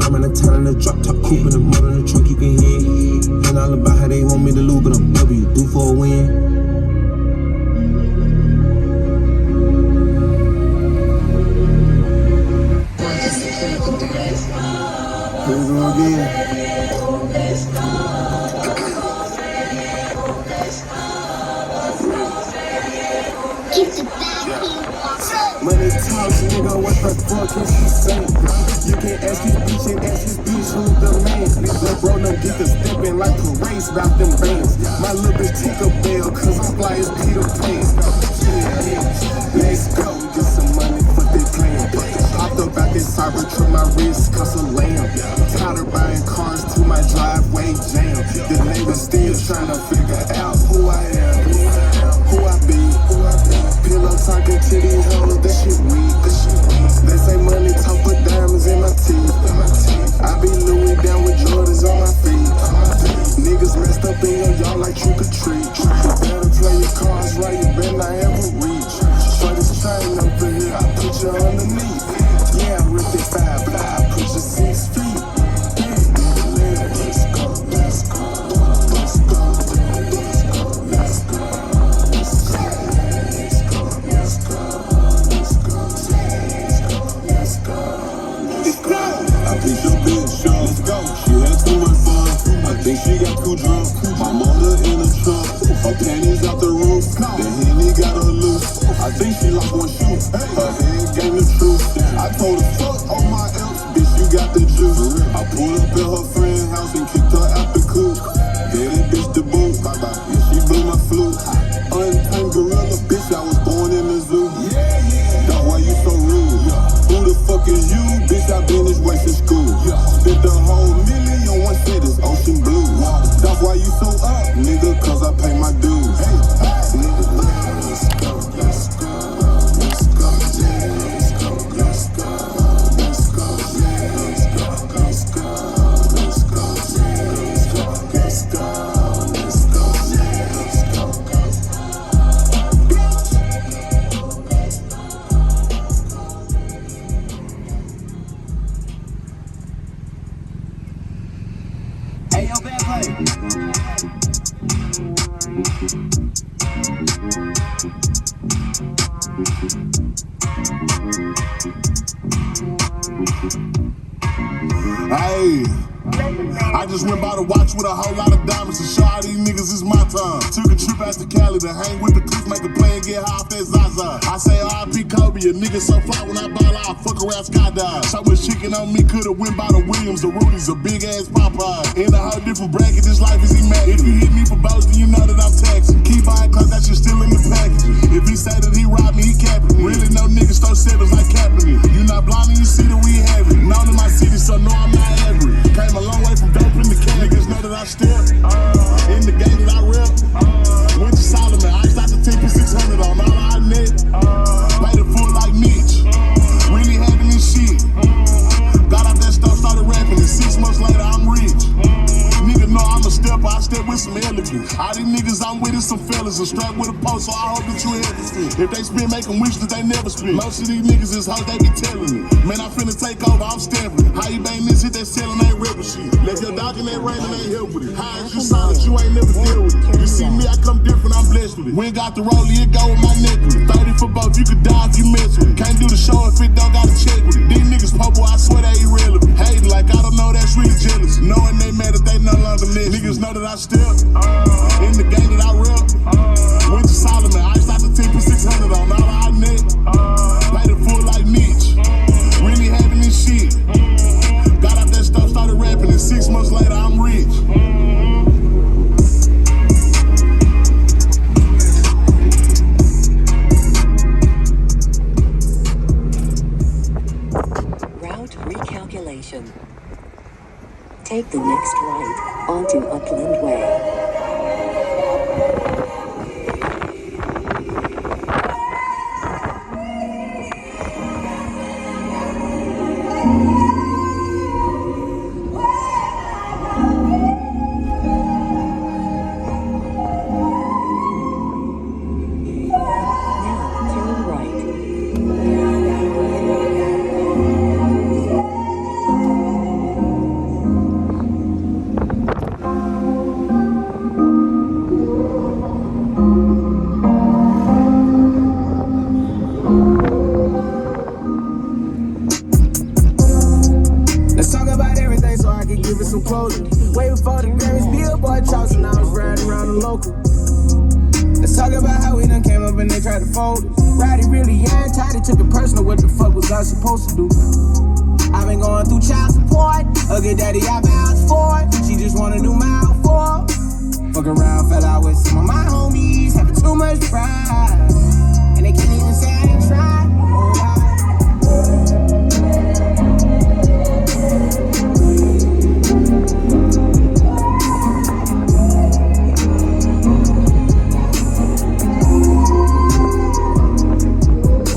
I'm in the town in the drop top coupe in the motor in the trunk, you can hear it. And all about how they want me to lose, but I'm W, due for a win. Here we go again. Money talks, nigga, what the fuck is he saying? You can ask his bitch and ask his bitch who's the man. Lil' bro don't get to steppin' like parades about them bands. My little bitch take a bail, cause I'm fly as Peter Pan. Let's go, get some money for the plan. Popped up out this cyber truck, my wrist cost a lamb. Tired of buying cars to my driveway jam. The neighbors still trying to figure out who I am, who I be. Pillow talking to these hoes, that shit weak. They say money talk, put diamonds in my teeth. I be Louis down with Jordans on my feet. Niggas messed up in your yard like trick or treat. You better play your cards right, you better not ever reach. For this chain over here, I put you underneath. Yeah, I ripped it 5 but I put you 6 feet. Let's go, let's go, let's go, let's go, let's go. I picked your bitch up, let's go. She had too much fun, I think she got too drunk. My motor in the trunk, her panties out the roof. The Henny got her loose, I think she lost one shoe. Her head gave the truth, I told her fuck on my else, bitch you got the juice. I pulled up at her friend's house and kicked her out the coop. Gave that bitch the boot, yeah she blew my flute. Untamed gorilla, bitch I was born in the zoo. Dog why you so rude? Who the fuck is you? Bitch, I been this way since school. Spent the whole million on one set, it's ocean blue. That's why you so up, nigga, cause I pay my dues. Nigga, let's go, let's go, let's go, yeah, let's go, let's go, let's go, yeah, let's go, let's go, let's go, yeah, let's go, let's go, let's go, yeah, let's go, Hey, yo, bad play. Hey, I just went by the watch with a whole lot of diamonds to show all these niggas it's my time. Took a trip out to Cali to hang with the clips, make a play and get high off that Zaza. I say R.I.P. Kobe, a nigga so fly when I ball out, fuck around skydive. So much chicken on me, coulda went by the Williams, the Rudy's, a big ass Popeye. In a whole different bracket, this life is immaculate. If you hit me for boasting, you know that I'm taxing. Keep buying cause that shit still in the packages. If he say that he robbed me, he capping me. Really no niggas throw sevens like Kaepernick. You not blind and you see that we have it. Known in my city, so no I'm not average. Came a long way from dope in the can. Niggas know that I step in the game that I rep. Went to Solomon, I iced out the 10P600 on all our net. Paid it full like Mitch. Really having this shit. Got out that stuff, started rapping, and 6 months later I'm rich. Nigga know I'm a stepper, I step with some elegance. All these niggas I'm with is some fellas, and strapped with a post, so I hope that you have to fit. If they spit, make them wish that they never spit. Most of these niggas is hoes, they be telling me. Man, I finna take over, I'm stamping. How you bang this hit, that selling ain't rebel shit. Left your dog in that rain and ain't help with it. How is you solid, you ain't never deal with it. You see me, I come different, I'm blessed with it. We ain't got the rollie, it go with my necklace. 30 for both, you could die if you mess with it. Can't do the show if it don't gotta check with it. These niggas popo, I swear they irrelevant. Hating like I don't know, that's really jealous. Knowing they mad if they no longer live. Niggas know that I step in the game that I rep. Went to Solomon, I iced out the 10P600 on all our net. Paid it full like Mitch. Really having this shit. Got out that stuff, started rapping, and 6 months later I'm rich. Route recalculation. Take the next right onto Upland Way. some closure. Way before the Grammys, Billboard charts, and I was riding around the local. Let's talk about how we done came up and they tried to fold us. Roddy really young, tight, it took it personal. What the fuck was I supposed to do? I've been going through child support. A good daddy, I vouched for it. She just wanna do mile for. Fuck around, fell out with some of my homies, having too much pride. And they can't even say I ain't tried.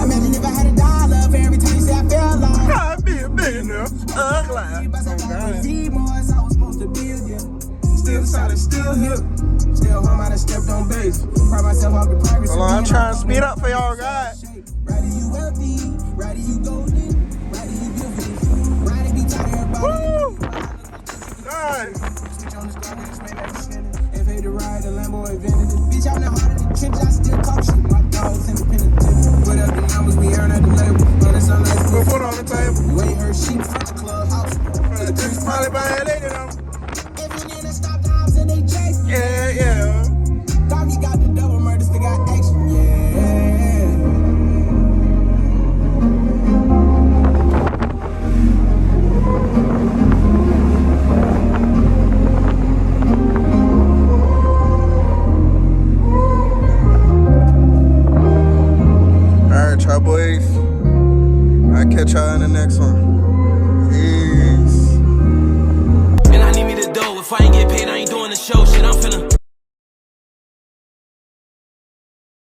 Imagine if I had $1 for every time you say I fell off. I'd be a millionaire. Still solid, still hip. Still home, I done stepped on base. Pride myself off the privacy. Hold on, I'm trying to speed up for y'all, guys. Rather you wealthy, rather you golden, rather you giving, rather be tired of everybody. Woo! Nice. Switch on the squad, we just made that extended. If they the ride, the Lambo invented it. Bitch, I'm the heart of the trench, I still talk shit. My dog's independent. Put up the numbers, we earn at the label. Run us on nice We'll put it on the table. You ain't heard sheep from the clubhouse. This is probably by that lady, though. Yeah, yeah. Doggy got the double murder, still got action, yeah. Alright, y'all boys. I'll catch y'all in the next one. Yeah.